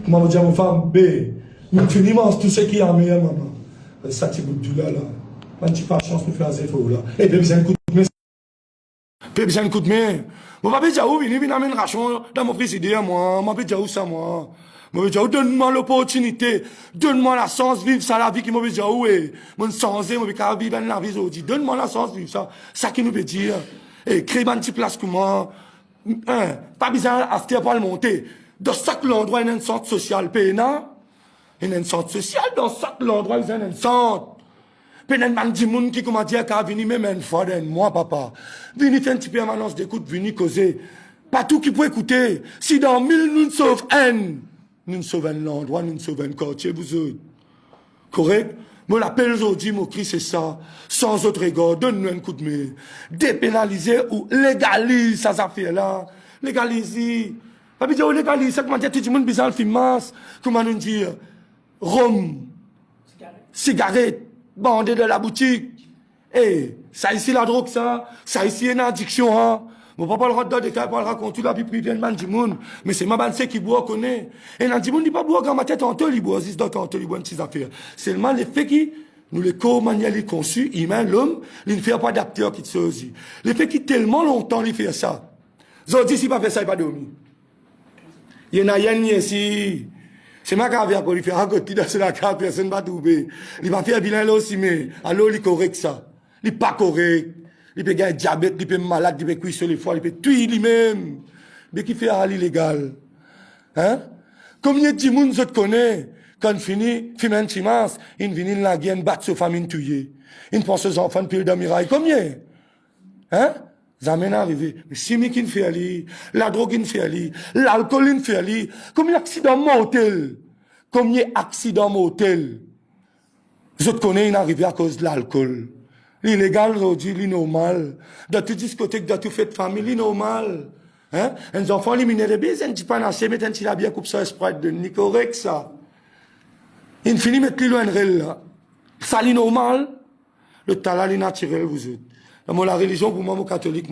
Comment vous dire aux femmes, B, nous finissons tout ce qui est en meilleur maman. Ça, tu bout là. Quand tu pas chance de faire ces faux là. Et puis, ça coûte mais. Puis, ça coûte mais. Mon papa dit, où il amène ration dans mon président, moi. Mon papa dit, où ça, moi. Mon papa dit, donne-moi l'opportunité. Donne-moi la chance de vivre ça, la vie qui m'a dit, où est. Mon sens, mon papa vivre la vie, aujourd'hui. Donne-moi la chance de vivre ça. Ça qui nous veut dire. Et créer une petite place pour moi. Pas besoin d'after pour le monter. Dans chaque endroit, il y a un centre social. Il y a un centre social. Dans chaque endroit, il y a un centre. Puis il y a un petit monde qui commence à dire qu'il venir même une fois d'un mois, papa. Venez faire un petit permanence d'écoute, venez causer. Pas tout qui peut écouter. Si dans 1000, nous sauvons un, nous sauvons l'endroit, nous sauvons un quartier, vous autres. Correct? Moi, l'appel aujourd'hui, mon cri, c'est ça. Sans autre égard, donne-nous un coup de main. Dépénaliser ou légaliser ces affaires-là. Légaliser. Pas dire légalise, c'est comment dire, tout le monde bizarre le film masse. Comment nous dire? Rhum. Cigarette. Bandé de la boutique. Eh, ça ici la drogue, ça. Ça ici une addiction, hein. Mon papa le rentre de cas, il raconte la vie privée de man du monde. Mais c'est ma bande qui boit, connaît. Et dans le monde, il pas boire dans ma tête, en tout, il boit, il boit, il boit, une affaires. Seulement, les faits qui, nous les co-manuels conçus, humain, l'homme, il ne fait pas d'acteur qui se aussi. Les faits qui tellement longtemps, il fait ça. Zodi, s'il pas fait ça, il pas dormi. Il y en a rien ici. C'est ma carrière qu'on lui fait raconter dans la carte, personne ne va trouver. Il va faire bilan là aussi, mais alors il est correct ça. Il n'est pas correct. Il peut gagner diabète, il peut malade, il peut cuire les fois, il peut tuer lui-même. Mais qui fait à l'illégal? Hein? Combien de gens nous connaissent? Quand il finit, il fait un petit mince, il vient la guerre, battre sa famille tuer. Il pense aux enfants de pile de miraille. Combien? Hein? Ça m'est arrivé. Mais si qui ne fait aller, la drogue ne fait aller, l'alcool ne fait aller, combien d'accidents mortels? Combien d'accidents mortels? Je te connais, il arrivé à cause de l'alcool. L'illégal, aujourd'hui, l'normal. Dans toute discothèque, dans toute fête de famille, l'normal. Hein? Les enfants, les mineurs, ils ne disent pas nasser, mais ils ont bien coupé ça, Sprite de ni correct, ça. Il finit mettre les loin de là. Ça, l'normal. Le talent, est naturel, vous êtes. Dans la religion, pour moi, catholique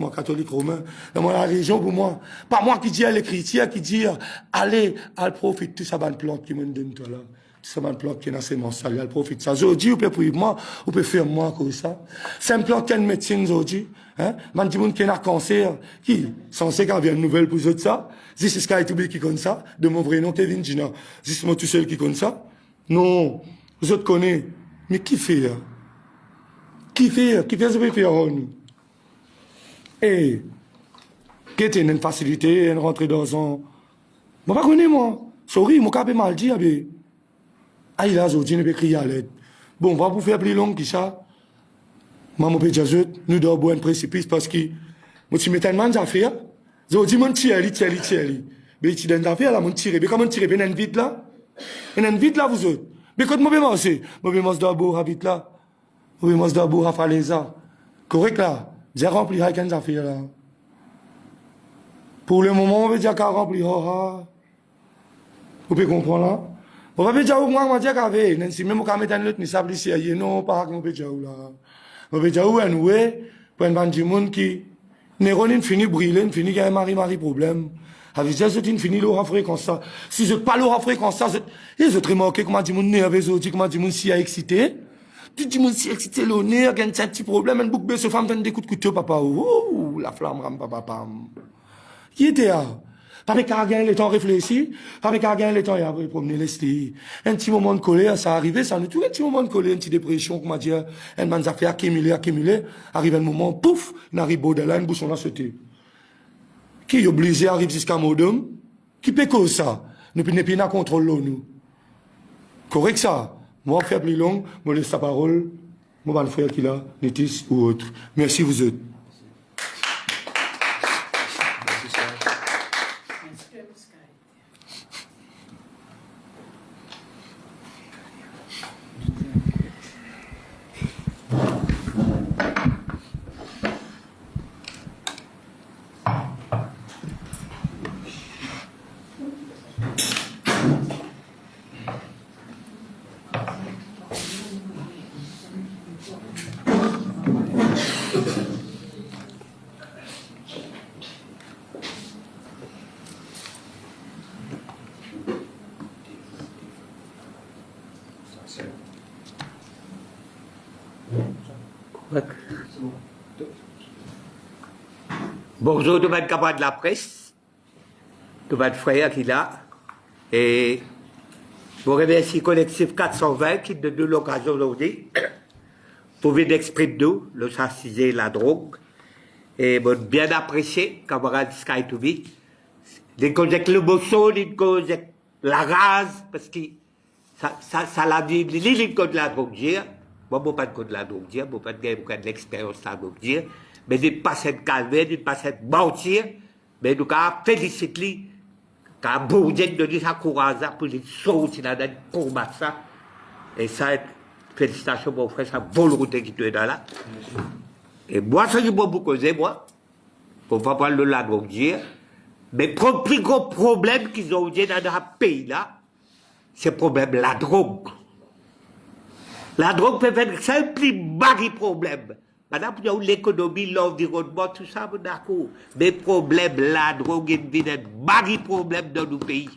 romain. Dans la religion, pour moi, pas moi qui dis à l'écriture, qui dit, allez, profite, tout ça, bonne plante qui me donne, toi, là. Tout ça, bonne plante qui est dans ces mensonges, elle profite ça. Aujourd'hui, vous pouvez prier moi, vous pouvez faire moi, comme ça. C'est une plante qui a une médecine, aujourd'hui. Hein? Man, dit, qui a un cancer, qui, censé qu'il y ait une nouvelle pour eux, ça. C'est ce qui est qui connaît ça. De mon vrai nom, Kevin Gina. C'est moi tout seul qui connaît ça. Non. Vous autres connaissez. Mais qui fait, hein? Qui fait ce que faire nous? Et, qui était une facilité, une rentrée dans un. Moi, pas connais, moi. Sorry, mon cap est mal dit, mais. Ah, il a aujourd'hui, il peut crier à l'aide. Bon, on va vous faire plus long que ça. Moi, mon père, nous devons boire un précipice parce que. Moi, tu mets tellement d'affaires. Aujourd'hui, mon tire. Mais tu donnes d'affaires, là, mon tire. Mais comment tirer? Il y a une vide là? Il y a une vide là, vous autres. Mais quand moi, je dois boire vite là. Oui, moi, je dois boire à Falaisa. Correct, là. J'ai rempli avec une affaire, là. Pour le moment, on veut dire qu'à remplir, vous pouvez comprendre, là? On va dire, moi, on va dire qu'à veille, même si même on va mettre un autre, ni sable ici, non, pas qu'on peut dire, là. On peut dire, nous, pour un bande de monde qui, Néron, finit brûler, finit qu'il y a un mari problème. Avec ça, c'est une finie l'aura fréquence ça. Si je pas l'aura fréquence ça, ils ont remarqué comment dit mon nerveux aujourd'hui, comment dit mon si a excité. Tu dis mon si excité l'honneur, il y a un petit problème, une boucle ce femme donne des coups de couteau, papa. Ouh, la flamme ram, papa. Qui était là? Pas avec qu'à gagner le temps réfléchir, pas avec qu'à gagner le temps et après promener l'esprit. Un petit moment de colère, ça arrivait, ça nous tout un petit moment de colère, une petite dépression, comment dire, un man ça fait accumuler, arrive un moment, pouf, il arrive au delà, une bouchon là sauter. Qui est obligé à arriver jusqu'à Modem, qui peut cause ça? Nous ne pas contrôle nous. Correct ça? Moi, je fais plus long, je laisse la parole, mon bon frère qui là, Nétis ou autre. Merci vous autres. Bonjour, tout le monde capable de la presse, tout le monde frère qui est là, et je remercie le collectif 420 qui nous donne l'occasion aujourd'hui pour venir exprimer nous, le sensibiliser la drogue, et bon, bien apprécié, camarade Sky to be, les causes avec l'émotion, les causes avec la rage, parce que ça la dit, les causes de la drogue, moi, je ne pas de code de la drogue, je ne pas de l'expérience de la drogue, mais il ne pas cette calmer, il ne pas cette mentir, mais nous avons félicité, nous avons bourdier de dire ça courage pour les choses pour combattre ça. Et ça, félicitations mon frère, sa volonté qui est dans là. Et moi, ça, je peux beaucoup causer, moi, pour ne pas parler de la drogue, mais le plus gros problème qu'ils ont eu dans ce pays-là, c'est le problème de la drogue. La drogue peut faire un plus bas problème. Madame, pour l'économie, l'environnement, tout ça, d'accord. Mais le problème, la drogue est un bas problème dans nos pays.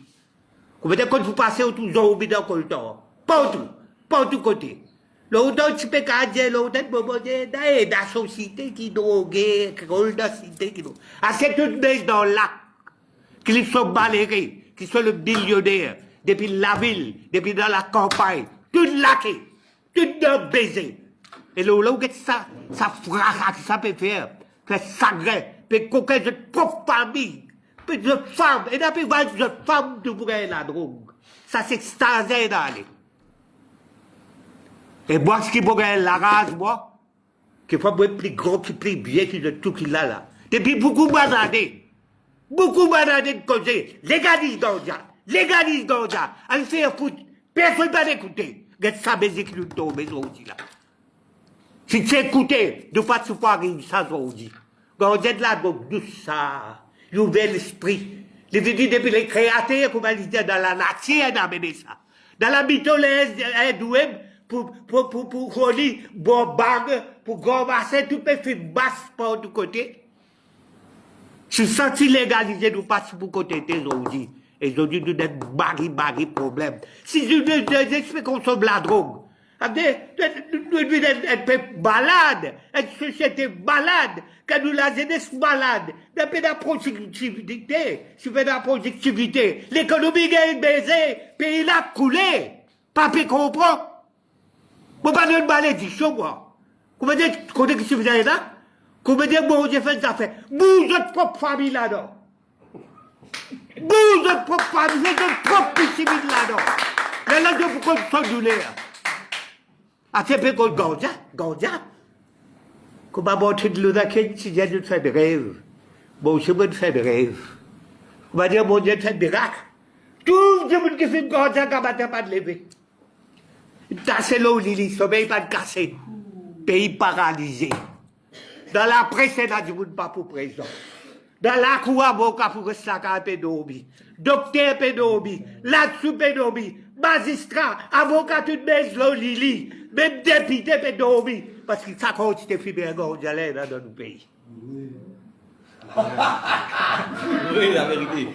Combien de temps vous passez autour de zombies dans le temps? Partout côté. L'autre, tu peux dire, l'autre, la société qui drogue, la société qui drogue. Ah, c'est toute base dans le lac, qui sont balayés, qui sont le millionnaire, depuis la ville, depuis dans la campagne, tout laqué. Tout de baiser. Et là, ça frappe, ça peut faire. Fait sacré, peut coquer de propre famille, peut de femmes, et puis de femmes de la drogue. Ça s'extase dans les. Et moi, ce qui pourrait la rage, moi, qu'il faut être plus gros, plus bien que tout qu'il a là. Depuis beaucoup d'années de causer, légalise d'ordia, elle fait un foot, personne ne va l'écouter. Regarde ça, mais qui nous tombe aussi là. Si tu écoutes, ne pas se faire ça aujourd'hui. Quand vous êtes là, donc, tout ça, l'ouvert l'esprit. Les vidéos depuis les créateurs, comme ils disent dans la nature, d'amener ça. Dans la mythologie, pour rouler, bon bague, pour gommasser, tout peut faire basse par tout côté. Si senti légalisé, nous passons pour côté aujourd'hui. Et aujourd'hui, nous avons des problèmes. Si nous expliquons qu'on consomme la drogue, nous devons être malades, une société malade, que nous la jeunesse malade, depuis la productivité, si fait la productivité, l'économie est baisée, pays l'a coulé, pas pu comprendre. Vous pas de malédiction, moi. Comment dire, qu'on est que vous avez là? Comment dire, bon, j'ai fait des affaires. Vous, votre propre famille là-dedans. Vous, votre propre famille, votre propre civil là-dedans. Là, je vous compte son douleur. A fait peu qu'on Gandja. Comment montrer de l'eau d'accueil si j'ai dû faire de rêve. Bon, c'est bon de faire de rêve. On va dire, mon Dieu, de faire de miracle. Tout le monde qui fait de Gandja, quand on pas de lever. Tasser l'eau, Lili, sommeil pas de casser. Pays paralysé. Dans la presse, il y a du monde pas pour présent. Dans la cour, avocat pour rester à pédobie. Docteur pédobie. Là-dessous pédobie. Magistrat, avocat, toute baisse l'eau, Lili. Même député pédobie. Parce que ça continue de faire des dans notre pays. Oui, la vérité.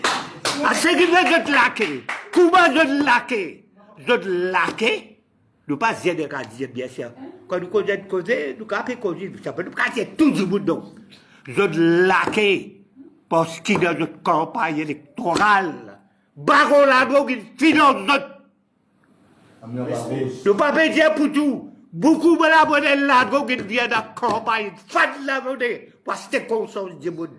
À ce qui fait que je laquais. Comment je laquais? Je laquais. Nous pas généraliser, bien sûr. Quand nous causons, nous avons causé, ça peut nous casser tout le monde. Je laquais. Parce qu'il y a une campagne électorale. Baron la drogue, il finance notre. Nous pas dire pour tout. Beaucoup de la monnaie la drogue, il vient de la campagne. Fan de la monnaie. Parce que c'est conscience du monde.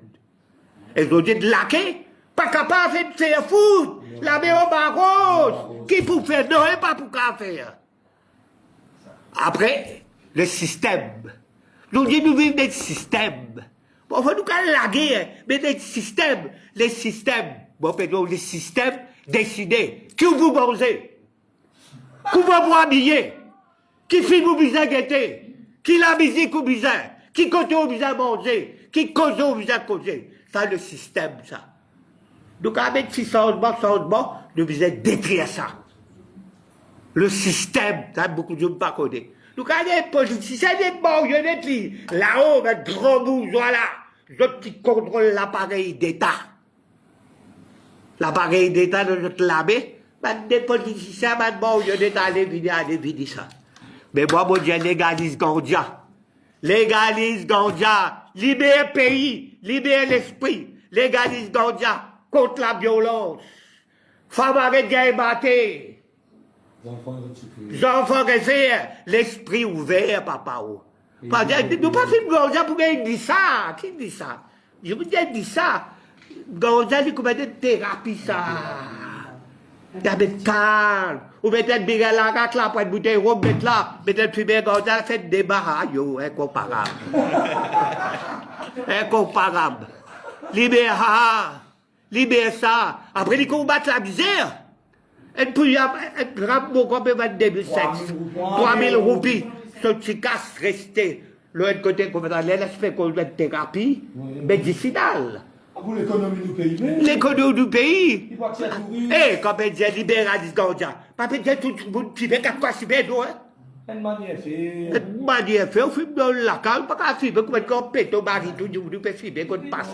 Et ils ont dit de laquer. Pas capable de faire foot. La meilleure baron. Qui pour faire? Non, et pas pour faire. Après, le système. Nous disons, nous vivons dans le système. Bon, il faut nous calmer la guerre, mais dans le système, les systèmes, bon, pardon, les systèmes décidés. Qui vous mangez? Qui vous habiller? Qui fait vous bizarre guetter? Qui la musique vous bizarre? Qui compte vous bizarre manger? Qui cause vous bizarre causer? Ça, le système, ça. Donc, avec ce changement, nous devons détruire ça. Le système, ça, beaucoup de gens ne pas connaissent. Donc, les politiciens, des marionnettes, là-haut, un grand bourgeois là, ceux qui contrôlent l'appareil d'État. L'appareil d'État de notre labé, des politiciens, bon, il y a allé vider ça. Mais moi, mon Dieu, légalise Gandia. Légalise Gandia. Libère le pays, libère l'esprit. Légalise Gandia contre la violence. Femme avec gain batté. Les enfants restés, l'esprit ouvert, papa. Nous pas faire Gandia pour qu'il dise ça. Qui dit ça? Je vous dis, il dit ça. Gandia, il combien de thérapie ça? D'habitude calme. Ou peut-être bien la racle là, pour une bouteille robe, mettre là, peut-être fumer Gandia, fait débarras, yo, incomparable. Incomparable. Libère ça. Après, ils combattent la misère. Et puis, un rapport comme le 2006. 3000 roupies. Ce petit casse resté. L'autre côté, comme dans l'aspect qu'on a de thérapie, médicinale. Pour l'économie du pays. L'économie du pays. Il va te faire courir. Eh, quand on dit libéralisme Gandia, pas peut-être tout le monde qui fait 4 fois si bien, hein? Une manière fait. Une manière fait, on filme dans la cale, pas qu'à filmer, comme on pète au mari, tout le monde peut filmer, qu'on passe,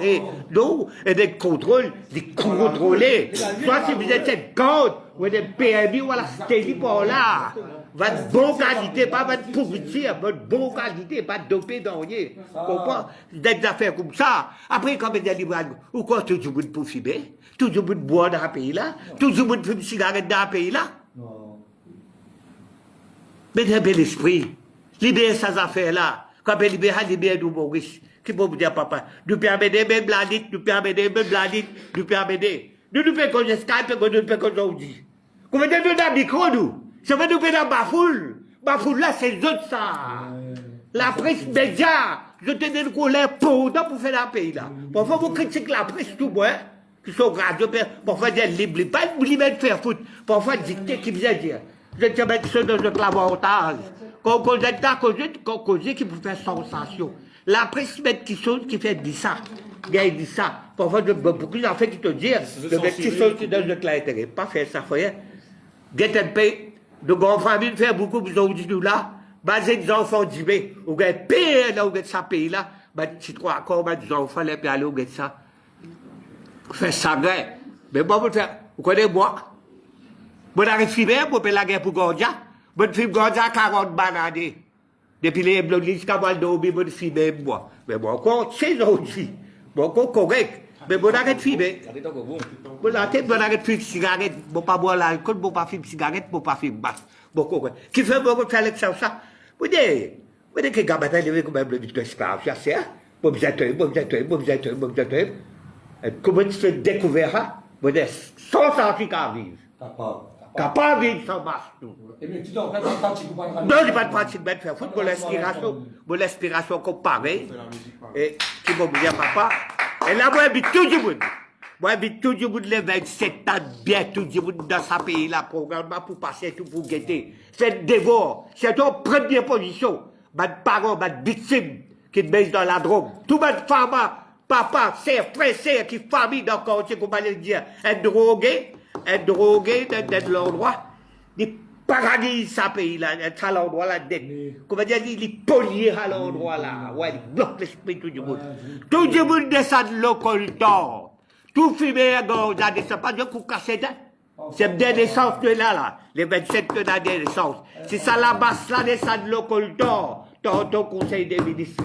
non, et des contrôles, des contrôler. Soit si vous êtes cette compte, ou des PMI, ou la stélie pour là. Votre bonne qualité, pas votre pourriture, votre bonne qualité, pas dopé dans rien. Comprends? Des affaires comme ça. Après, quand on est libre, ou quoi, tout le monde pour filmer, tout le monde boit dans le pays là, tout le monde fume cigarette dans le pays là. Mettez un peu l'esprit. Libérez ces affaires-là. Quand on libère nous, Maurice. Qui peut vous dire, papa? Nous permettez même bladit, nous permettez même bladit, nous permettez. Nous nous faisons qu'on Skype, nous faisons qu'on Audi. Comment nous avons micro, nous? Ça veut nous faire dans Bafoul. Bafoul, là, c'est autres, ça. La presse média. Je te donne colère pour faire la pays, là. Parfois, vous critiquez la presse tout, moi. Qui sont radio, parfois, dire libre, pas libre de faire foot. Parfois, dicter, qui vient dire. Je te mets ça dans le clavantage. Quand on est d'accord, qui peut faire sensation. La presse qui fait dire ça. Il dit ça. Parfois, beaucoup d'enfants qui te disent, le mec qui sont dans le clair, pas faire ça, frère. Get un pays, de grandes familles faire beaucoup, vous avez dit nous là, basé des enfants d'Ibé, ou un pays là, ou ça pays là, tu crois encore, des enfants, les pays là, ou ça. Faire ça, mais moi, vous connaissez moi? Vous avez filmé pour faire la guerre pour Gandia. Vous avez filmé Gandia 40 bananes. Depuis les blocs jusqu'à Valdobi, vous avez filmé moi. Mais moi encore, c'est aussi. Moi encore correct. Mais vous avez filmé. Vous avez filmé cigarette. Vous pas boire l'alcool, vous pas filmer cigarette, vous pas filmer basse. Vous correct. Qui fait vous faire l'exemple ça? Vous dites que Gabata est comme un bleu de l'espace. C'est ça? Vous vous êtes comment tu fais découvert? Vous êtes sans sentir qui arrive. Capable de s'en battre. Et mais tu dois faire pratique pour pas. Non, je pas de pratique de faire foot pour l'inspiration comparée. Et qui va me dire, papa, et là, moi, j'habite tout le monde. Moi, j'habite tout le monde les 27 ans, bien tout le monde dans ce pays-là, programme pour passer tout pour guetter. Faites dévore. C'est en première position. Votre parent, votre victime, qui te baisse dans la drogue. Tout votre femme, papa, frère, qui famille dans le quartier, qu'on va le dire, être drogué d'être l'endroit, il paralyse ce pays-là, être à l'endroit là, comment dire, il polie à l'endroit là, ouais, il bloque l'esprit tout le monde. Tout le monde descend de l'occultant, tout fumé à gauche, ça descend pas de coup cassé, c'est des naissances de là, les 27 que dans des naissances. C'est ça la basse là, descend de l'occultant, dans ton conseil des ministres.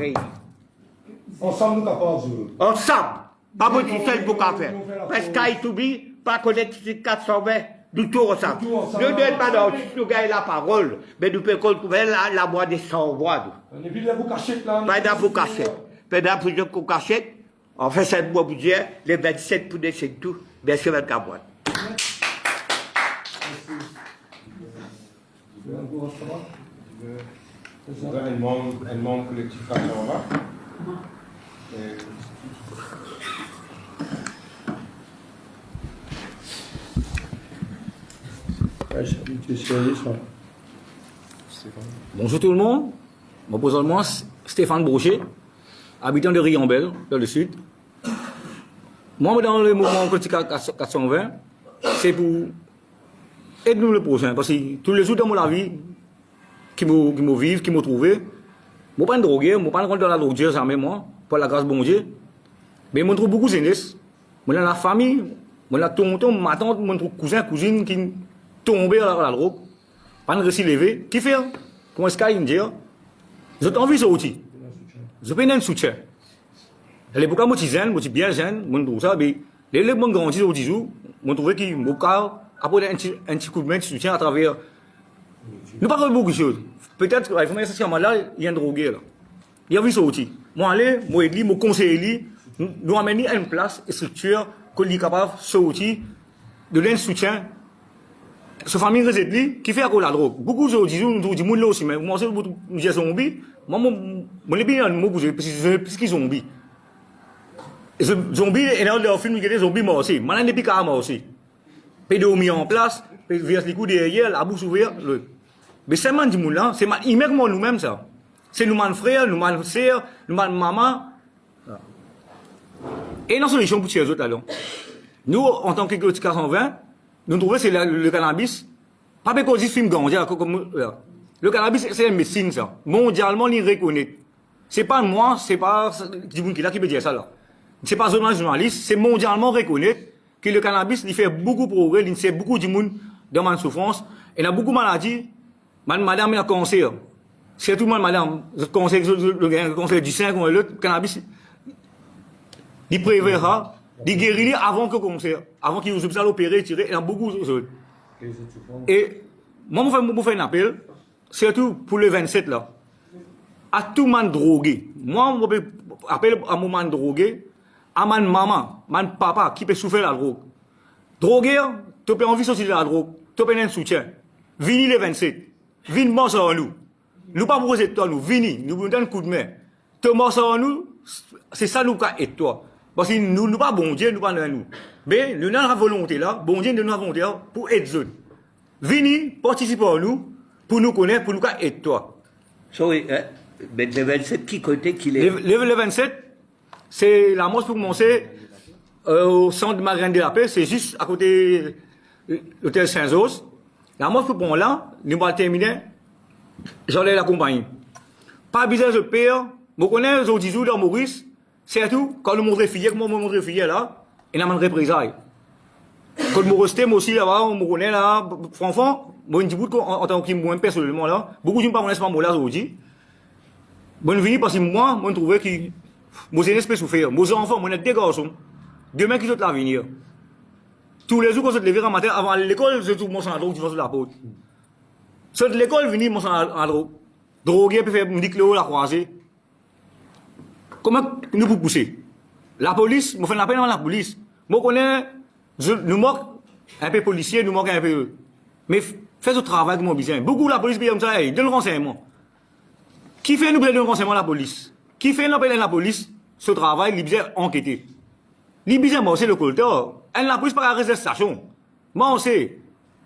Ensemble, nous capables. Ensemble, pas moi tout seul pour faire. Parce qu'Aïtoubi, pas connaître 420, du tout ensemble. Nous ne sommes pas dans nous gagnons la parole, mais nous pouvons trouver la voix des sans-voix. Et puis, vous cachez là. Pas dans vous cachez. Pas dans vous cachez. En fait, c'est moi vous dire, les 27 pour descendre tout, bien sûr, 24 mois. Un membre collectif à Canva. Bonjour tout le monde, mon prénom Stéphane Brochet, habitant de Riambel, dans le sud. Moi, dans le mouvement politique 420, c'est pour aider nous le prochain, parce que tous les jours dans ma vie, qui me vivent, qui me trouvent, je ne pas drogué, je ne pas dans la drogue, jamais moi, par la grâce de bon Dieu. Mais je trouve beaucoup de jeunesse, je la famille, je la tonton, ma tante, je trouve cousin, cousine qui tomber dans la drogue, pas de récit levé, qui fait? Comment est-ce qu'il dit? Je t'en envie sortir. Je peux un soutien. À l'époque, moi, je suis bien jeune, je trouve ça, mais les gens qui grandissent au 10 jours, je trouve qu'ils m'ont apporté un petit coup de main de soutien à travers. Nous parlons beaucoup de choses. Peut-être qu'il faut mettre ça là, il y a un drogué là. Il y a envie de sortir. Moi, aller, moi, aider, moi, conseiller, nous amener à une place, une structure, qu'on est capable de sortir, de donner un soutien. Ce famille résident qui fait à cause de la drogue. Beaucoup de gens disent, nous disons là aussi, mais moi, c'est des zombies. Moi, je les bien, moi, parce qu'ils sont zombies. Les zombies, et dans leur film, il y a des zombies morts aussi. Maintenant, il y a des morts aussi. Pédo mis en place, verse les coups derrière, la bouche ouverte. Mais c'est man du monde là, c'est immédiatement nous-mêmes ça. C'est nous, frères, nous, sœurs, nous, maman. Et non solution pour ces autres là. Nous, en tant que 420, nous trouvons que c'est le cannabis. Pas parce qu'on dit film ganja, comme le cannabis, c'est une médecine ça. Mondialement, il reconnaît. C'est pas moi, c'est pas qui peut dire ça là. C'est pas seulement un journaliste, c'est mondialement reconnaît que le cannabis, il fait beaucoup de progrès, il sait beaucoup de monde dans ma souffrance. Et il y a beaucoup de maladies. Madame, il a cancer. C'est tout le monde, madame. Le cancer du sein, le cannabis, il préverra, il guérit avant que le cancer, avant qu'il ait l'opérer, tirer, il y a beaucoup de choses. Et moi, je fais un appel, surtout pour le 27 là, à tout le monde drogué. Moi, je fais un appel à mon monde drogué, à mon maman, mon papa qui peut souffrir de la drogue. Drogué, tu peux envie de sortir de la drogue, tu peux un soutien. Vini le 27. Vini morceau en nous. Nous pas poser toi nous. Vini, nous vous donne un coup de main. Tu morceau en nous, c'est ça nous et toi. Parce que nous pas bon Dieu, nous pas nous. Mais nous avons la volonté là, bon Dieu nous avons la volonté là pour aider les autres. Vini, participer à nous, pour nous connaître, pour nous aider toi. Sorry, mais le 27, qui côté qu'il est? Le 27, c'est la mosquée pour commencer au centre de Marine de la Paix, c'est juste à côté de l'hôtel Saint-Zos. La mosquée pour là, nous allons terminer, j'allais la compagnie. Pas besoin de père, je connais les autres jours dans Maurice, c'est tout, quand nous montrons filles, comment nous montrons filles là, et nous avons une représailles. Quand nous restons aussi là-bas, on me connaît là, franchement, moi je dis en tant que moi personnellement là, beaucoup de gens ne connaissent pas moi là aujourd'hui. Bon, je parce que moi, je trouvais que moi j'ai une espèce de souffrir. Mes enfants, moi j'ai deux garçons, demain qui sont l'avenir. Tous les jours, quand je te lever en matin, avant l'école, je trouve mon sang à drogue, je vais sur la porte. Sur l'école, venir mon sang à drogue. Droguer, puis faire me dire que la croisée. Comment nous pouvons pousser? La police, je fais la peine dans la police. Moi, je connais, nous moque un peu policier, nous moque un peu. Mais fais ce travail que moi besoin. Beaucoup de la police, comme ça, donne le renseignement. Qui fait nous donner le renseignement à la police? Qui fait nous appeler la police? Ce travail, il besoin enquêter. Il besoin c'est le collecteur. Elle n'a plus pas arrêter la station. Moi, on sait.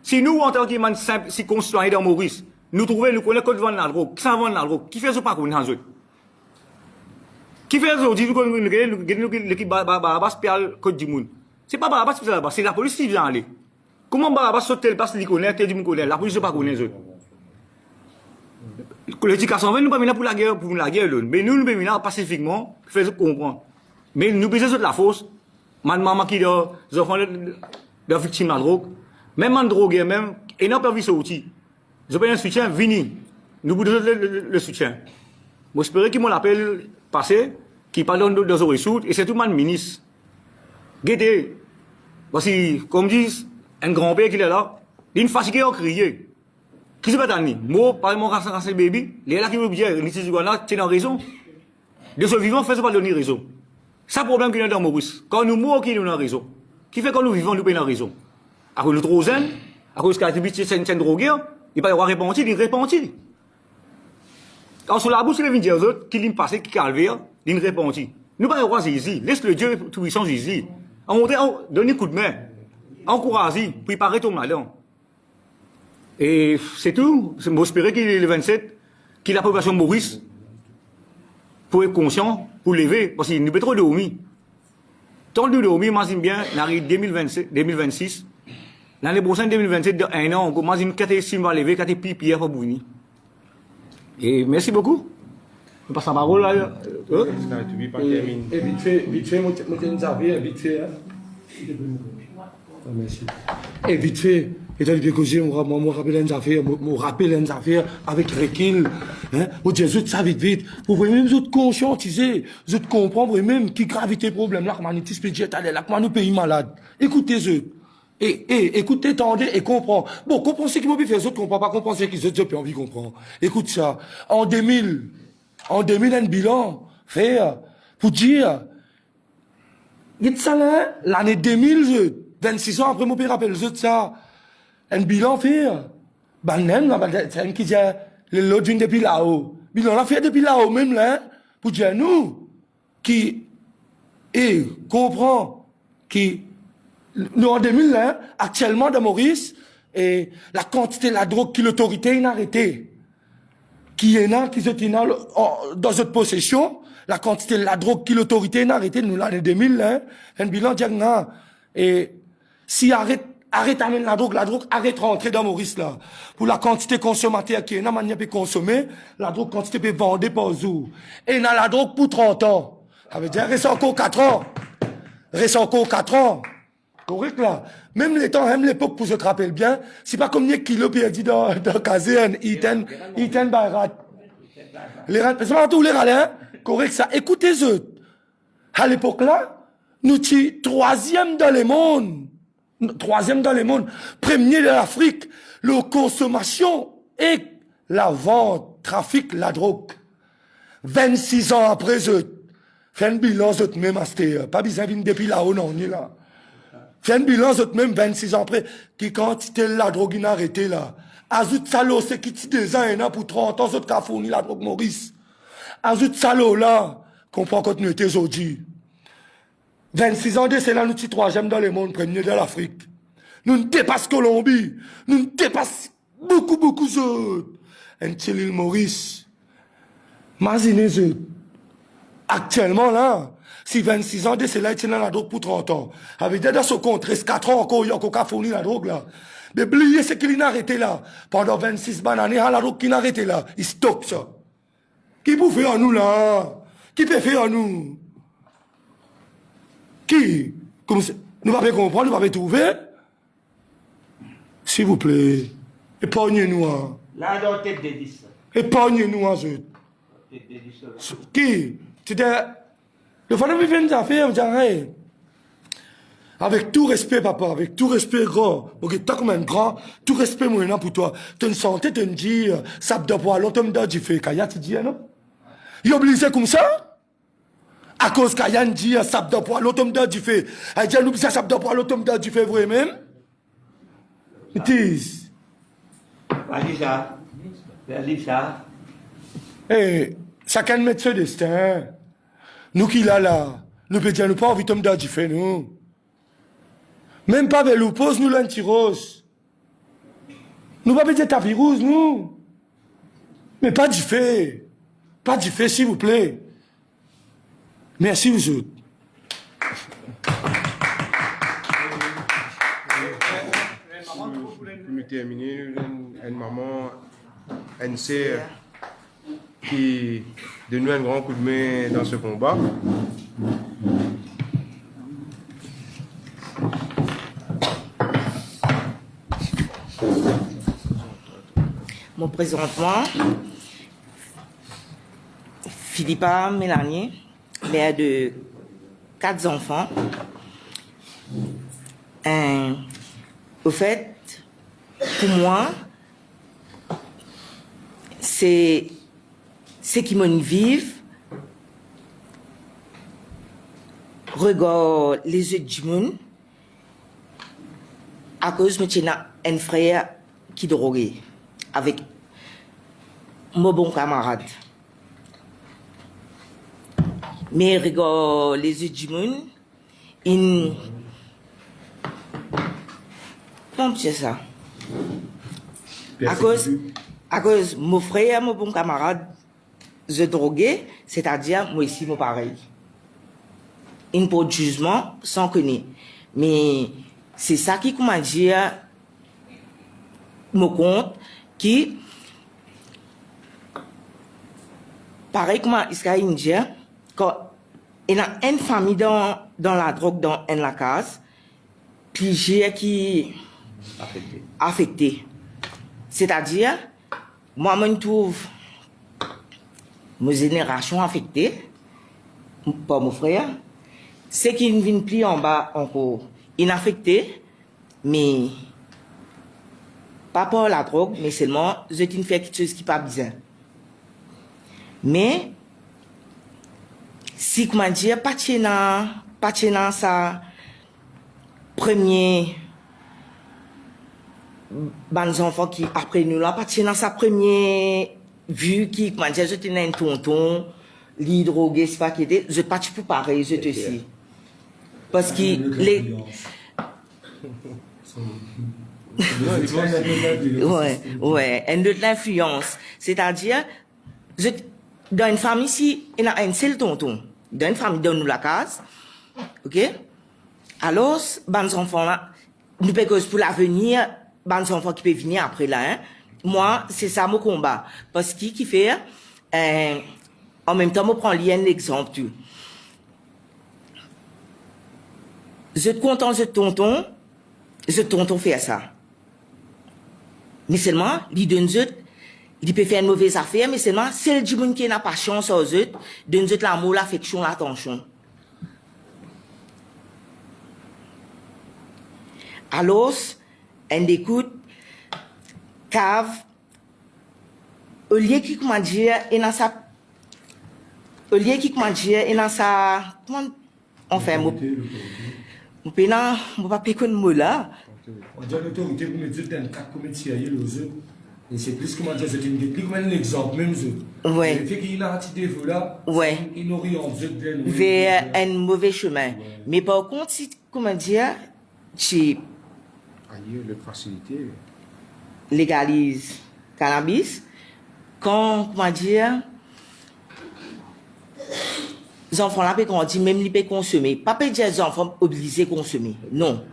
Si nous, en tant que simple, si concitoyens dans Maurice, nous trouvons, nous connaissons que la drogue, qui s'en vend la drogue, qui fait ce pas qu'on a qui fait ce aujourd'hui, nous l'équipe Barabas spécial Côte du Monde. C'est pas Barabas spécial là-bas, c'est la police qui vient aller. Comment Barabas saute tel parce qu'il connaît, tel du monde connaît, la police ne pas connaît eux. L'éducation, nous pas venir pour la guerre, mais nous venons là pacifiquement, faisons comprendre. Mais nous besoin de la force. Ma maman qui est des enfants de victimes de la drogue, même en drogue, même, et n'a pas vu ce outil. Je peux un soutien, vini. Nous vous donnons le soutien. J'espère qu'ils m'ont l'appel passé, qui parle de nos ressources, et c'est tout le monde ministre. Guettez. Parce que, comme disent, un grand-père qui est là, il est fatigué à crier. Qui se fait à moi, par mon rassemblement bébé, les là qui veulent dire, les citoyens là, tiennent raison. De ce vivant, fait pas donner raison. C'est un problème qu'il y a dans Maurice. Quand nous mourons, qui nous a raison. Qui fait quand nous vivons, nous payons raison. À cause de l'autre à cause de l'activité c'est une droguée, il va y avoir répandu, il répandu. Quand sur la bouche, il vient dire aux autres, qu'il passe, qu'il calvaire, il répandu. Nous ne pouvons pas y avoir Jésus. Laisse le Dieu tout-puissant Jésus. On donne un coup de main. Encourage, préparer ton malheur. Et c'est tout. J'espère qu'il est le 27, que la population de Maurice, pour être conscient, pour lever, parce qu'il nous peut trop dormir. Tant de dormir, imagine bien, on arrive 2026, l'année prochaine, 2027, dans un an, on commence une catégorie va lever, catégorie pierre pour Bouni. Et merci beaucoup. Je passe la parole là. Et vite fait, mon Xavier, vite fait. Merci. Et vite fait, et dans le bien causé, moi rappelle une affaire, moi rappelle une affaire avec recul, hein. Moi dis, vous ça vite. Vous voyez même, vous conscientiser, vous comprendre même qui gravité problème, là, comment nous spécial, là, comment nous pays malade. Écoutez-eux. Écoutez, tendez et comprends. Bon, comprends ce qu'ils m'ont fait, les autres comprennent pas, comprends ce qu'ils ont pas envie de comprendre. Écoute ça. En 2000, un bilan, fait, pour dire, il y a ça là, l'année 2000, 26 ans après mon père rappelle, ça, un bilan fait, c'est un qui dit, l'autre vient depuis là-haut. Bilan l'a fait depuis là-haut, même là, pour dire, nous, qui, comprend, qui, nous, en 2001, actuellement, dans Maurice, et la quantité de la drogue que l'autorité a arrêtée, qui est là, qui est dans notre possession, la quantité de la drogue que l'autorité a arrêtée, nous, l'année 2001, un bilan diagnostic. Et si arrête amener la drogue arrête rentrer dans Maurice, là. Pour la quantité consommateur qui est là, manière peut consommer, la drogue quantité peut vendre par jour. Et dans la drogue pour 30 ans. Ça veut dire, reste encore 4 ans. Reste encore 4 ans. Correct là. Même les temps, même l'époque, pour se te rappeler bien, c'est pas comme les kilos perdu dans Kazéen, Iten Bayrat. Les rats, c'est pas tous les rats, hein. Correct ça. Écoutez-eux. À l'époque là, nous sommes troisième dans le monde. Troisième dans le monde. Premier de l'Afrique. La consommation et la vente, trafic, la drogue. 26 ans après, eux. Fait un bilan, eux, même à pas besoin de depuis là-haut, non, on est là. Fait un bilan, même 26 ans après, qui quantité la drogue in arrêté là. Ajoute salo, c'est qui t'y des ans, pour 30 ans, autres qui a fourni la drogue Maurice. Ajoute salo là, comprend quand nous étions aujourd'hui. 26 ans de c'est là, nous sommes troisième dans le monde, premier de l'Afrique. Nous ne dépassons Colombie. Nous ne dépassons beaucoup d'autres. Un petit l'île Maurice. Imaginez-vous. Actuellement là, si 26 ans de c'est là, il tient la drogue pour 30 ans. Avec des dans ce compte, reste 4 ans encore, il y a encore fourni la drogue là. Mais oubliez ce qu'il a arrêté là. Pendant 26 années, la drogue qu'il a arrêté là. Il stocke ça. Qui peut faire à nous là? Qui peut faire à nous? Qui? Comme ça, nous ne pouvons pas comprendre, nous ne pouvons pas trouver. S'il vous plaît, épargnez-nous. Hein. Là, dans tête de 10. Épargnez-nous, hein, Qui? C'était. Le fait de vivre une affaire, j'arrête. Avec tout respect, papa, avec tout respect, grand. Ok, t'as comme un grand, tout respect, moi, pour toi. Tu une santé, tu me dis, ça de poids, l'autre me dit, fait, Kaya, tu dis, non? Il est obligé comme ça? À cause Kaya dit, ça de poids, l'autre me dit, fait. Elle dit, nous, ça de poids, l'autre me dit, fait, vrai même? It is. Alisa. Eh, chacun met ce destin. Nous qui là, nous peut dire, nous pas envie de me dire, fait, nous. Même pas vers l'oppose, nous l'antirose. Nous pas peut-être tapis rouge, nous. Mais pas du fait. Pas du fait, s'il vous plaît. Merci, vous autres. Pour terminer, une maman, une sœur qui donne un grand coup de main dans ce combat. Mon présentement, Philippa Mélanie, mère de 4 enfants. Au fait, pour moi, c'est ce qui me vivent. Regarde les yeux du monde. À cause de un frère qui droguait avec mon bon camarade. Mais regarde les yeux du monde. Comment c'est ça? À cause mon frère, mon bon camarade, je droguais, c'est-à-dire moi aussi, mon pareil. Une pour de jugement sans connaître. Mais c'est ça qui comment dire me compte qui pareil comment il dit quand il y a une famille dans la drogue dans la case puis j'ai qui affecté. C'est-à-dire, moi, je me trouve ma génération affectée par mon frère. C'est qu'il ne vient plus en bas encore inaffecté, mais pas par la drogue, mais seulement je ne fais quelque chose qui n'est pas bien. Mais si, comment dire, pas dans sa première ban enfants qui après nous là, pas dans sa première vue qui, comment dire, je tenais un tonton, li drogué, c'est pas qui était, je pas pour pareil, je te sais. Parce que les ouais, une autre influence. C'est-à-dire, dans une famille, si il y a un seul tonton, dans une famille, donne-nous la case, ok? Alors, les enfants là, nous payons pour l'avenir, les enfants qui peuvent venir après là, hein? Moi, c'est ça mon combat. Parce que qui fait, en même temps, je prends un exemple, tu. Je te content, je tonton fait ça. Mais seulement, il donne il peut faire une mauvaise affaire, mais seulement, c'est le monde qui n'a pas chance aux autres, donne l'amour, l'affection, l'attention. Alors, on écoute, cave, au lieu qui, comment dire, et dans sa, comment, on fait, je ne pas payer comme mot là. On dit l'autorité pour me dire dans le cadre commercial, et c'est plus comment dire, c'est plus comme un exemple, même eux. Ouais. Le fait qu'il a un petit défaut là, Ouais. il oriente Vers un mauvais chemin. Mais par contre, si, comment dire, tu Ailleurs, le facilité. légalises cannabis, quand, comment dire, les enfants là, on dit même ils peuvent consommer. Pas dire les enfants obligés de consommer. Non.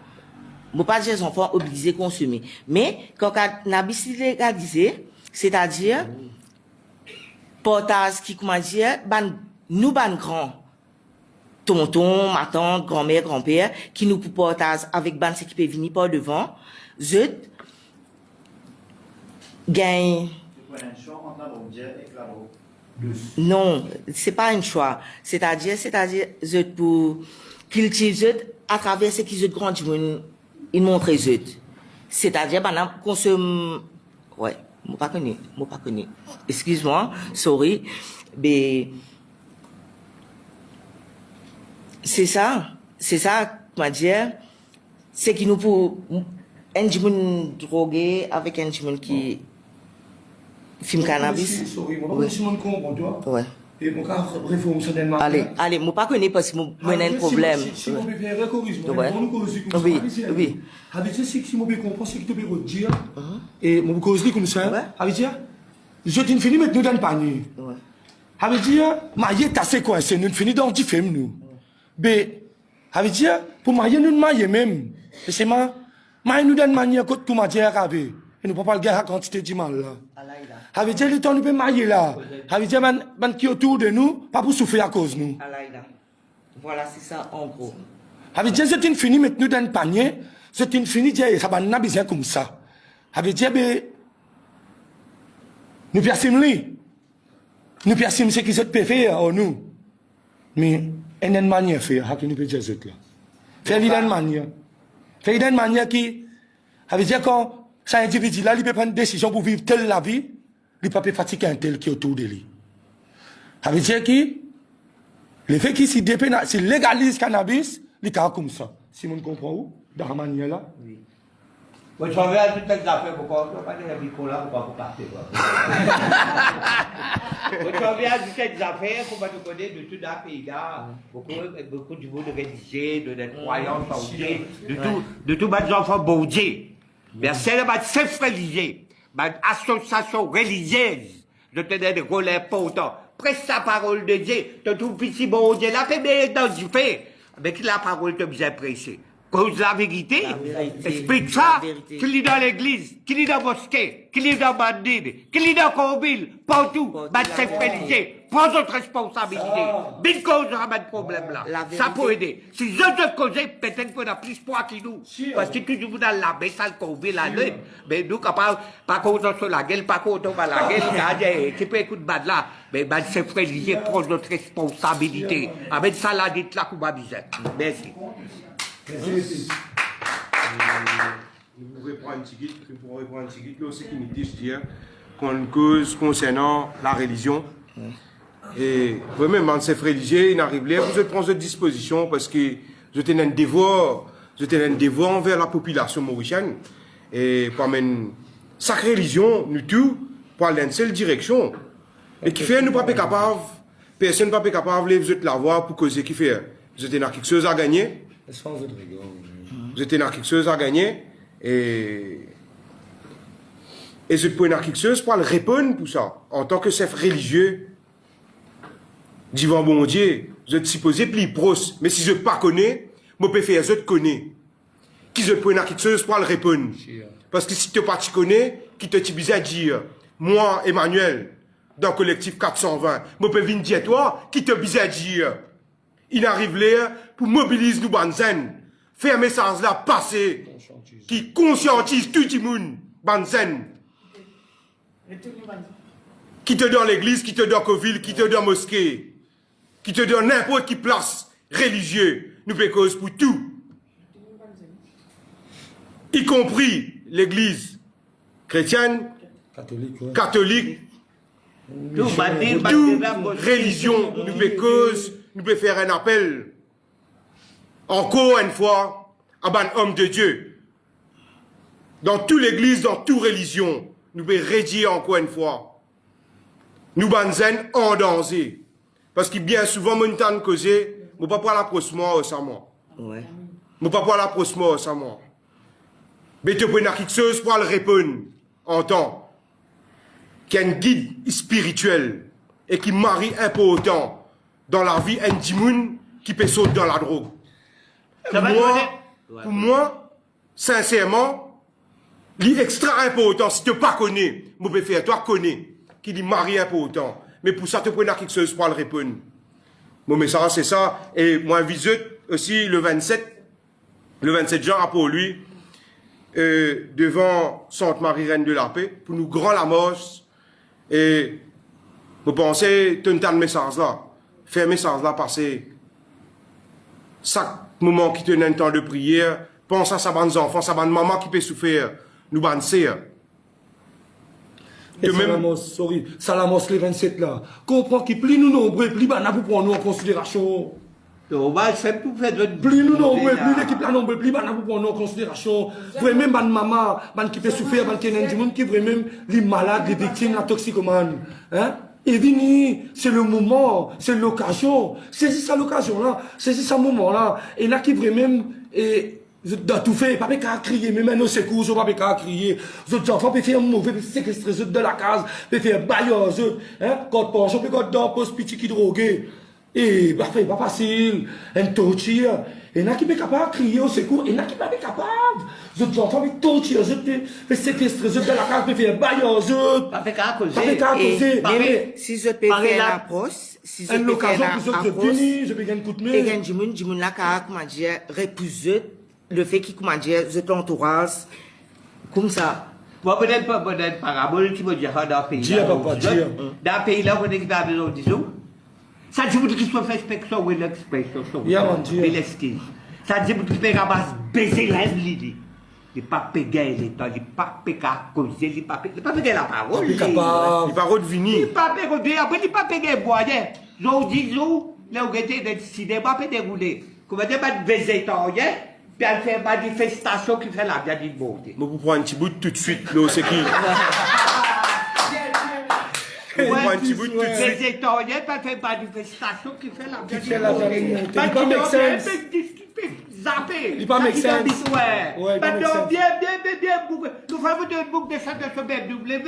Je ne pas dire les enfants obligés de consommer. Mais quand le cannabis est légalisé, c'est-à-dire, portage qui, comment dire, nous, grands, tonton, ma tante, grand-mère, grand-père, qui nous portage avec ban qui peut venir par devant, je gagne. Non, c'est pas un choix. C'est-à-dire, je pour cultiver à travers ce qui je grandit, il montre les c'est-à-dire, maintenant, consomme, ouais, moi pas connu. Excuse-moi, sorry, mais c'est ça, comment dire, c'est qui nous pour un dimanche drogué avec un dimanche qui fume cannabis. Sorry, moi, je ne comprends pas. Ouais. Et mon cas, réforme sur des marques. Allez, moi pas connais parce que moi j'ai un problème. Si on peut faire un corrigement, Ouais. on nous corrige comme ça. Oui. Avec ça, si on peut comprendre ce que tu peux redire, et mon corrige comme ça, Ouais. avec dire, je t'ai fini mettre nous dans le panier. Ouais. Avec dire, marier t'as c'est quoi, c'est nous fini dans 10 femmes nous. Mais, avec dire, pour marier nous marier même, et c'est ma, marier nous dans manière que tout m'a dit à raver. Et nous ne pouvons pas le gars à quantité de mal là. Avec dire, le temps nous peut marier là. Avec dire, man qui autour de nous, pas pour souffrir à cause de nous. Voilà, c'est ça en gros. Avec dire, c'est une fini mettre nous dans le panier, c'est une fini dire, ça va n'a besoin comme ça. Avec dire, ben, nous perçons lui. Nous perçons ce qui se peut faire en nous. Mais, il y a une manière de faire, que nous pouvons dire ça là. Faire une manière. Faire une manière qui, avec dire, quand cet individu là, il peut prendre une décision pour vivre telle la vie, il ne peut pas fatiguer un tel qui est autour de lui. Ça veut dire que le fait qu'il s'il légalise cannabis, il est comme ça. Si on comprend où, dans la manière là. Oui. Moi, je reviens à toutes les affaires, pourquoi on ne pas dire la bicola, pourquoi vous partez. Moi, je reviens à toutes les affaires, pour pas te connaître de tout un pays là, beaucoup du monde religieux, de croyants saoudis, de tous les enfants baudés. Mais c'est le chef religieux, l'association religieuse, de tenir des rôles importants. Presse la parole de Dieu, de tout petit bon Dieu, la première dans du fait, avec la parole de bien pressée. cause la vérité, explique ça, qu'il est dans l'église, qu'il est dans la mosquée, qu'il est dans la bandine, qu'il est dans la ville, partout, bah, c'est religieux, prends votre responsabilité. Bien cause de ce problème-là. Ça peut aider. Si je te cause, peut-être qu'on a plus poids que nous. Parce que toujours dans la baisse, ça le convient la nuit. Mais nous, pas contre sur la gueule, pas contre la gueule, qui peut écouter bad là. Mais bah, c'est religieux, prends notre responsabilité. Avec ça, la dite là, qu'on va dire. Merci. Nous reprendre un petit guide, pour reprendre un petit guide, là aussi qui nous dit dire qu'on cause concernant la religion. Et vraiment, ces religieux, ils arrivent là, vous prenez votre disposition parce que je tenais un devoir envers la population mauricienne. Et pour chaque religion, nous tous, pour aller dans une seule direction. Et qui fait, nous pas capables, personne n'est pas capable de vous la voir pour causer qui fait. Vous êtes dans quelque chose à gagner. Vous êtes dans quelque chose à gagner et je peux dans quelque chose pour le répondre pour ça. En tant que chef religieux, divin bon Dieu, je êtes supposé plus proche. Mais si je ne pas connais, je peux faire je te connais. Qui je peux dans quelque chose pour le répondre. Parce que si tu pas connais, qui te dis à dire, moi, Emmanuel, dans le collectif 420, je peux venir dire toi, qui te dis à dire. Il arrive là pour mobiliser nous banzen, faire un message là passer, qui conscientise tout le monde, banzen. Qui te donne l'église, qui te donne Coville, qui te donne mosquée, qui te donne n'importe qui place religieux, nous fait cause pour tout. Y compris l'église chrétienne, catholique, toute religion, nous fait cause. Nous pouvons faire un appel, encore une fois, à un homme de Dieu. Dans toute l'église, dans toute religion, nous pouvons rédiger encore une fois. Nous banzen en danger. Parce que bien souvent, mon temps de causer, je ne peux pas l'approchement au samoa. Je ne peux pas l'approchement au samoa. Mais tu peux faire quelque chose pour le répondre en temps. Qui a un guide spirituel et qui marie important dans la vie intime qui peut sauter dans la drogue. Pour moi, sincèrement, l'extra important, si tu ne pas connais, je peux faire, toi connais, qui dit mari important. Mais pour ça, tu peux quelque chose pour le répondre. Mon message, c'est ça. Et moi, visite aussi le 27 juin, pour lui, devant Sainte Marie Reine de la Paix, pour nous grand la mort. Et vous pensez, tu as un message là. Faire un message là passer. Chaque moment qui tenait un temps de prière, pense à sa bande enfants, sa bande maman qui peut souffrir, nous bande sœurs. Et même... Salamos les 27 là. Comprends qu'il plus nous nombreux, plus bah, vous prenons nous en considération. Plus nous nombreux, plus l'équipe là nombreux, plus bah, vous prenons nous en considération. Vraiment, ban maman, ban qui peut souffrir, ban qui est monde qui vraiment les malades, les victimes, la toxicomane. Hein? Et vini, c'est le moment, c'est l'occasion. Saisis ça l'occasion là, saisis ça moment là. Et là qui vraiment, et dans tout fait, pas qu'à crier, mais maintenant c'est court, pas qu'à crier. Les autres enfants peuvent faire mauvais, peuvent séquestrer les autres de la case, peuvent faire bailler aux autres, hein, quand pension, puis quand dans poste petit qui drogué. Et bah fait pas facile, un torture. Et là qui peut capable de crier au secours, et là qui pas capable. Les autres enfants peuvent torturer, les autres peuvent séquestrer les autres de la case, peuvent faire bailler aux autres. Pas qu'à causer. Mais si je peux faire l'approche, si je peux faire l'approche, je peux gagner un coup de main. et gagne du monde là, comment dire, repousser le fait qu'il, comment dire, je t'entourage, comme ça. Moi, peut-être pas une parabole qui me dira dans le pays. Dis, papa, dis. Dans le pays là, on est qui va besoin de ça. Ça dit qu'il soit fait inspection ou l'expression. Ça dit qu'il peut ramasser, baiser l'île. Il n'est pas payé l'État, il n'est pas payé à causer, il n'est pas payé la parole. Il n'est pas de venir. Il n'est pas payé, après il n'est pas payé le boyer. J'en dis, là où il était décidé, il n'est pas payé rouler. Comment dire, il baiser l'État, puis elle fait une manifestation qui fait la bien d'une beauté. Mais vous prenez un petit bout tout de suite, là, c'est qui? Vous prenez un petit bout tout de suite. Les États-Unis peuvent faire une manifestation qui fait la bien d'une beauté. Il n'est pas make sense. Il n'est pas make sense. Ouais, maintenant, bien, nous faisons une boucle de ça de ce BMW.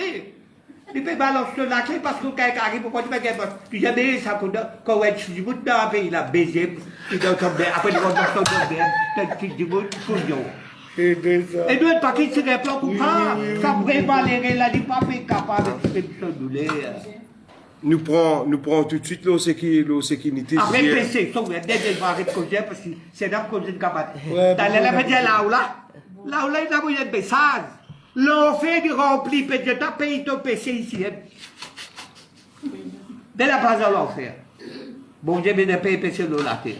Il peut balancer la clé parce que quelqu'un arrive pour continuer à faire. Puis j'ai bien ça quand on est chez vous dans le pays, il a baisé. Il doit tomber. Après, il va dans son domaine. Tel qu'il dit, pour nous. Et nous, pas qu'il serait plan pour ça. Ça pourrait valer, là, il n'est pas fait capable de faire ce douleur. Nous prenons tout de suite l'eau sécurité. Après, PC, sauf que dès que je vais arrêter de causer, parce que c'est dans le causer de capable. Dans les médias là où là, il a eu un message. L'enfer qui remplit, peut-être, un pays de PC ici. Dès la base de l'enfer. Bon Dieu, mais des pays PC de la terre.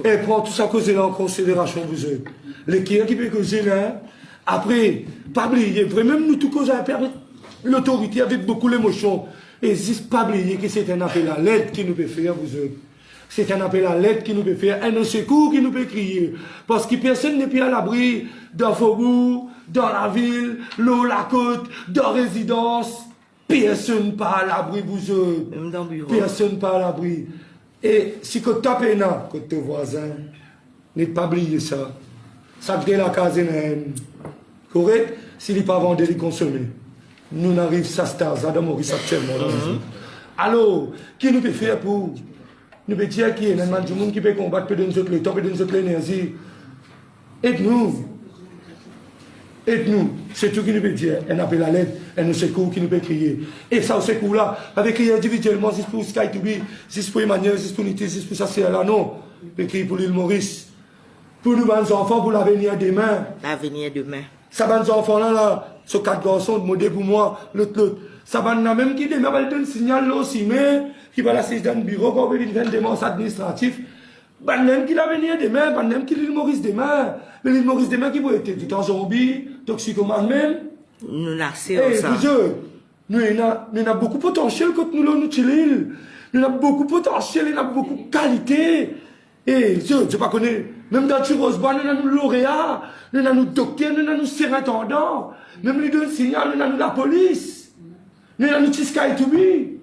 Et prends tout ça causer là en considération, vous êtes. Les qui peut causer là, après, pas oublier, vraiment, nous tout cause à permettre l'autorité avec beaucoup d'émotion. Et juste pas oublier que c'est un appel à l'aide qui nous peut faire, vous êtes. C'est un appel à l'aide qui nous peut faire, un secours qui nous peut crier. Parce que personne n'est plus à l'abri d'un faubourg, dans la ville, l'eau, la côte, dans la résidence. Personne pas à l'abri, vous êtes. Même dans le bureau. Personne pas à l'abri. Et si tu tapes un côté voisin, n'est pas oublier ça. Ça crée la case correct? S'il n'est pas vendu, il consommer. Nous n'arrivons ça, Adam Maurice actuellement. Alors, qui nous peut faire pour nous peut dire qu'il y a un monde qui peut combattre, peut donner le temps, peut donner l'énergie. Aide-nous. Aide-nous. C'est tout qui nous peut dire. Un appel à l'aide, un secours qui nous peut crier. Et ça, au secours-là, avec crier individuellement, si c'est pour Sky to be, si c'est pour Emmanuel, si c'est pour Niti, si c'est pour ça, c'est là, non. On crier pour l'île Maurice. Pour nous, nos enfants, pour l'avenir demain. L'avenir demain. Ça va nos enfants là, ce 4 garçons, demandez pour moi, l'autre. Ça va nous même qui demain va donner un signal là aussi, mais qui va l'assister dans le bureau, quand on veut faire une démarche administrative. Ben même qui l'avenir demain, ben même qui l'île Maurice demain. Mais l'île Maurice demain qui va être tout en zombie, toxicomane même. Nous naissons Eh, ça. nous avons beaucoup de potentiel quand nous nous l'île. Nous avons beaucoup de potentiel, nous avons beaucoup de qualité. Et je ne pas connaître. Même dans Tirosbois, nous avons lauréats, nous avons docteurs, nous avons surintendants. Même les deux signaux, nous avons la police. Nous avons Sky to be.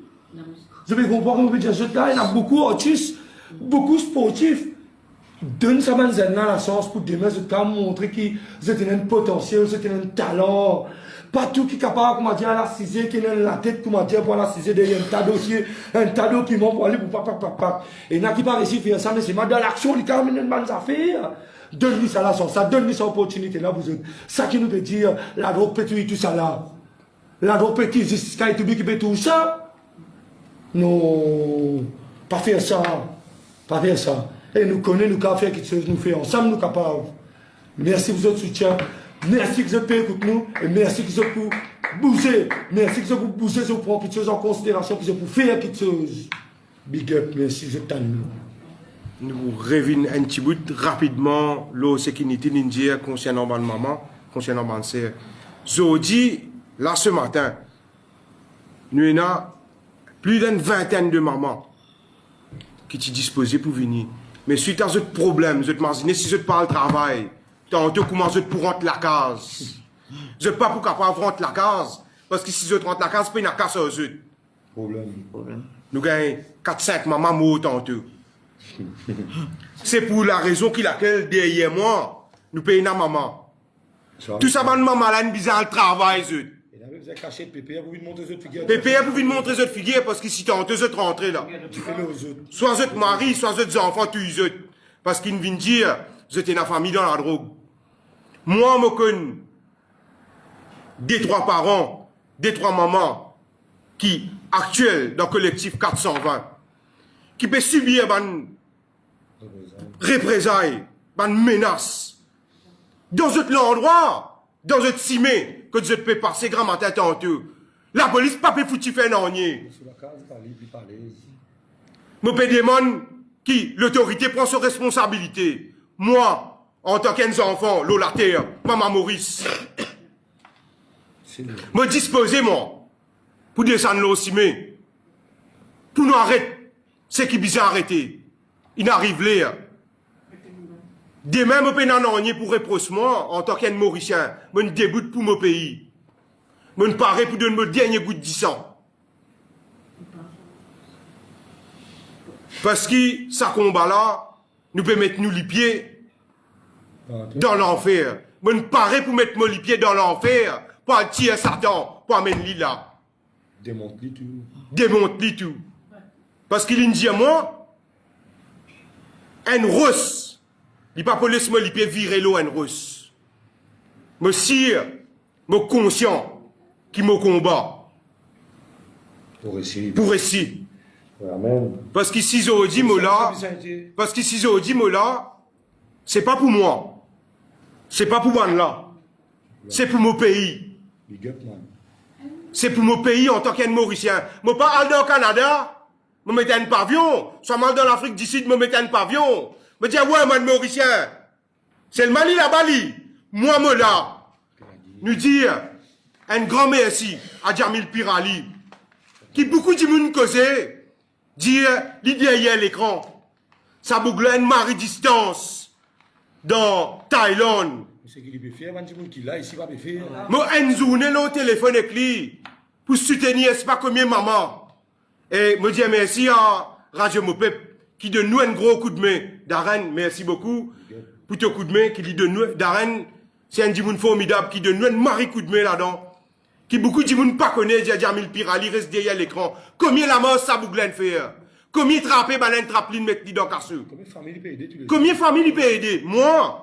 Je vais comprendre, on peut dire, il y a beaucoup d'artistes, beaucoup de sportifs. Donne ça la chance pour demain, je vais montrer qu'ils ont un potentiel, ils ont un talent. Pas tout qui est capable, comme on dit, à la cisée, qui est dans la tête, comme on dit, pour la cisée, derrière un tas de dossiers, un tas de documents pour aller pour papa. Et il y en a qui pas réussi à faire ça, mais c'est mal dans l'action, il y a une bonne affaire. Donne-lui ça la chance, ça donne-lui cette opportunité là, vous êtes. Ça qui nous peut dire, la drogue peut tuer tout ça là. La drogue peut tuer jusqu'à tout qui peut tout ça. Non, pas faire ça. Pas faire ça. Et nous connaissons, nous pouvons faire quelque chose, nous faisons ensemble, nous capables. Merci pour votre soutien. Merci que vous êtes écouté nous. Et merci que vous êtes pour bouger. Merci que vous êtes pour bouger, vous prenez quelque chose en considération, que vous êtes pour faire quelque chose. Big up, merci, vous êtes à nous. Nous revenons un petit bout rapidement, l'eau sécurité ninja concernant ma maman, concernant ma sœur. Zodi, là ce matin, nous avons plus d'une vingtaine de mamans qui sont disposées pour venir. Mais suite à ce problème, je te imagine, si je te parle travail, tantôt comment je te pour rentrer la case. Je ne sais pas pour capable rentrer la case, parce que si je te rentre la case, c'est pas une casse aux autres. Problème. Nous gagnons 4-5 mamans morts tantôt. C'est pour la raison qui laquelle derrière moi, nous payons la maman. Tout ça, ma maman là, une bizarre le travail. Et là, vous avez caché le PPA pour vous montrer les autres figures. PPA pour venir montrer les autres figures parce que si tu as deux autres rentrés là, Tu fais les autres. soit les autres maris, soit les autres enfants, tu les autres. Parce qu'ils viennent dire, vous êtes une famille dans la drogue. Moi, je connais des 3 parents, des 3 mamans qui, actuels dans le collectif 420, qui peuvent subir une représailles, une menace. Dans un endroit, dans un cimé, que vous pouvez passer grand matin tantôt. La police pas peut foutre faire non nier. Je peux demander qui l'autorité prend ses responsabilités. Moi, en tant qu'enfant, l'eau la terre, maman Maurice. Me disposer, moi, pour descendre l'eau cimé. Pour nous arrêter. C'est qui bizarre arrêter. Il n'arrive là. Demain, je peux n'en pour reprochement en tant qu'un Mauricien. Je me déboute pour mon pays. Je me parais pour donner mon dernier goût de sang. Parce que ça combat là, nous pouvons mettre nous les pieds dans l'enfer. Je me parais pour mettre mon les pieds dans l'enfer, pour tirer Satan, pour amener là. Démonte-lui tout. Parce qu'il dit à moi, un russe, il pas police, il peut virer l'eau, un russe. Me sire, me conscient, qui me combat. Pour ici. Parce qu'ici, je dis, Mola, c'est pas pour moi. C'est pas pour moi là. C'est pour mon pays. C'est pour mon pays en tant qu'un Mauricien. Je ne pas aller au Canada, je me mettais un pavillon. Soit mal dans l'Afrique du Sud, je me mettais un pavillon. Je me dis, ouais, moi, Mauricien. C'est le Mali, la Bali. Moi, me là. Nous dire un grand merci à Jamil Pirali, qui beaucoup de monde causé, dire l'idée hier l'écran. Ça bougle une marée distance dans Thaïlande. C'est qu'il peut faire, qui là, ici, pas faire. Moi, une journée, le téléphone avec lui, pour soutenir, c'est pas combien maman. Et me dire merci à Radio Mopep, qui donne nous un gros coup de main. Darren, merci beaucoup pour ton coup de main, qui lui donne nous. Darren, c'est un dimoun formidable, qui donne nous un mari coup de main là-dedans. Qui beaucoup de dimoun pas connaît, Jamil Pirali, reste derrière l'écran. Combien la mort ça bougle faire? Combien trapé, baleine trapline, mettre dans casseux? Combien de familles peut aider? Combien de familles peut aider? Moi?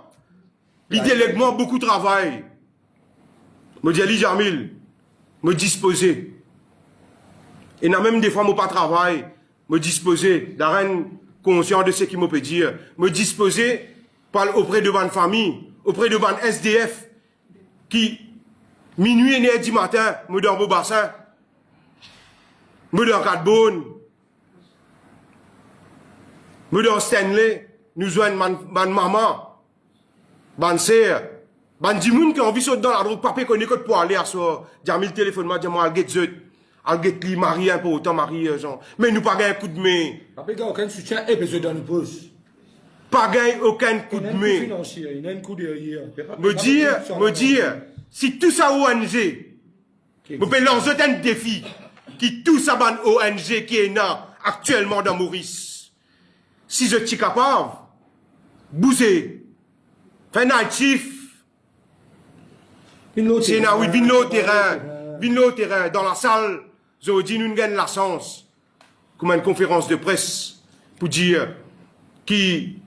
Il délègue moi beaucoup de travail. Me dit Ali Jamil, me disposer. Et n'a même des fois, moi pas travail, me disposer, d'arène conscient de ce qu'il me peut dire, me disposer auprès de bonne famille, auprès de bonne SDF, qui, minuit et né du matin, me donne au bassin, me donne Cadbone, me donne Stanley, nous joignent ma maman, ban sœur, ban dimoun qui ont envie de dans la drogue, papa connaît que pour aller à soi, Jamil téléphone moi, dis-moi, al get zut, al get li, Marie un peu autant, Marie, genre. Mais nous pas un coup de main. Papa, il n'y a aucun soutien et besoin dans nous pose. Pas gagné aucun coup de main. Financier, il y a un coup derrière. Me dire, si tout ça ONG, me peut lancer un défi, qui tout ça ban ONG qui est là, actuellement dans Maurice. Si je suis capable, bouger, faire naïtif, c'est là où vin le terrain, dans la salle, je dis nous gagne la chance, comme une conférence de presse, pour dire qui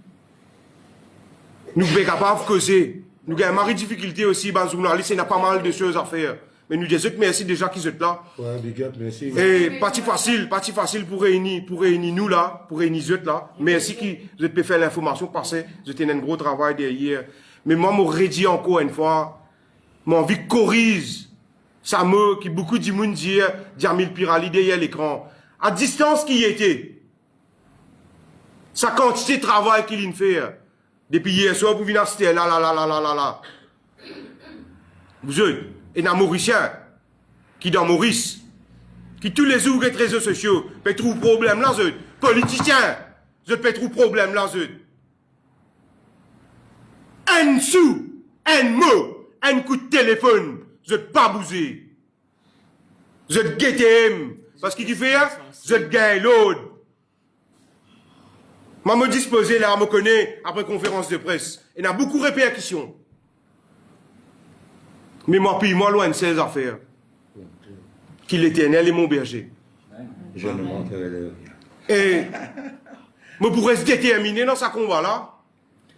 nous sommes capables de causer. Nous avons une difficulté aussi, les journalistes, il y a pas mal de choses à faire. Mais nous disons merci déjà qu'ils sont là. Ouais, big up, merci. Et parti facile pour réunir nous là, pour réunir eux là. Merci qui vous pouvez faire l'information passer. Vous avez un gros travail derrière. Mais moi, je redis encore une fois, mon envie de corriger ça me, qui beaucoup de monde dit, Jamil Pirali derrière l'écran. À distance qui était. Sa quantité de travail qu'il fait. Depuis hier soir, vous venez assister là. Vous êtes, et un Mauricien, qui dans Maurice, qui tous les jours, les réseaux sociaux, peut trouver problème là, eux. Politiciens, je peux trouver problème là, eux. Un sou, un mot, un coup de téléphone, je ne pas bouger. Je te GTM. Parce qu'il fait, je te gagne l'autre. Moi, me disposer là, me connaît après conférence de presse. Il y a beaucoup de répercussions. Mais moi, puis moi, loin de ces affaires. Qu'il l'éternel est mon berger. Je ne manquerai de rien. Et, je pourrais se déterminer dans ce combat-là.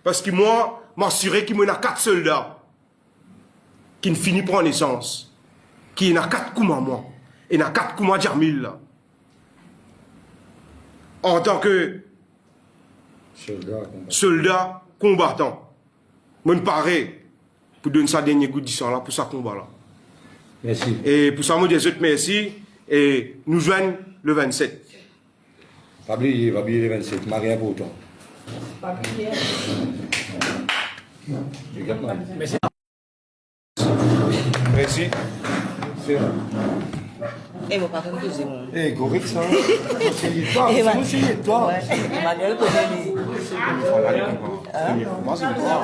Parce que moi, m'assurer qu'il y a 4 soldats qui ne finissent pas en essence. Qui en a 4 coups à moi. Il y en a 4 coups à Jamil là. En tant que soldat combattant. Je me parais pour donner sa dernière goutte de sang là pour ce combat là. Merci. Et pour ça, je dis merci. Et nous joignons le 27. Pas oublier le 27, Marie important. Merci. Merci. Et mon papa me disait mon. Eh, correct ça. C'est toi. Emmanuel connaît les. Moi, c'est moi.